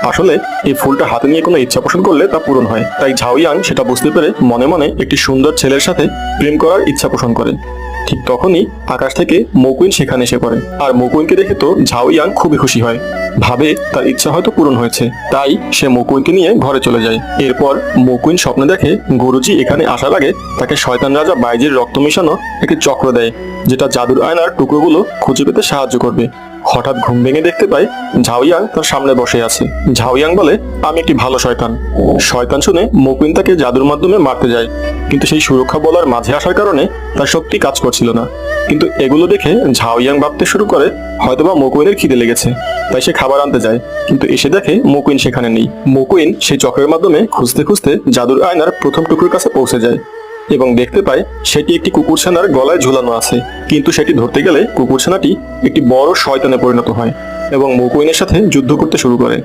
আসলে এই ফুলটা হাতে নিয়ে কোনো ইচ্ছা পোষণ করলে তা পূরণ হয়। তাই ঝাওয়াং সেটা বুঝতে পেরে মনে মনে একটি সুন্দর ছেলের সাথে প্রেম করার ইচ্ছা পোষণ করে। ঠিক তখনই আকাশ থেকে মকুইন সেখানে এসে পড়ে। আর মকুইনকে দেখে তো ঝাওয়াং খুবই খুশি হয়, ভাবে তার ইচ্ছা হয়তো পূরণ হয়েছে। তাই সে মকুইনকে নিয়ে ঘরে চলে যায়। এরপর মকুইন স্বপ্নে দেখে গুরুজি এখানে আসার আগে তাকে শয়তান রাজা বাইজির রক্ত মেশানো একটি চক্র দেয়, যেটা জাদুর আয়নার টুকরোগুলো খুঁজে পেতে সাহায্য করবে। হঠাৎ ঘুম ভেঙে দেখতে পায় ঝাওয়াং তার সামনে বসে আছে। ঝাওয়াং বলে, আমি একটি ভালো শয়তান। শয়তান শুনে মকুইন তাকে জাদুর মাধ্যমে মারতে যায়, কিন্তু সেই সুরক্ষা বলয়ের মাঝে আসার কারণে তার শক্তি কাজ করছিল না। কিন্তু এগুলো দেখে ঝাওয়াং ভাবতে শুরু করে হয়তোবা মকুইনের খিদে লেগেছে, তাই সে খাবার আনতে যায়। কিন্তু এসে দেখে মকুইন সেখানে নেই। মকুইন সেই চক্রের মাধ্যমে খুঁজতে খুঁজতে জাদুর আয়নার প্রথম টুকরোর কাছে পৌঁছে যায় এবং দেখতে পায় সেটি একটি কুকুরছানার গলায় ঝুলানো আছে। কিন্তু সেটি ধরতে গেলে কুকুরছানাটি একটি বড় শয়তানে পরিণত হয় এবং মকুইনের সাথে যুদ্ধ করতে শুরু করে।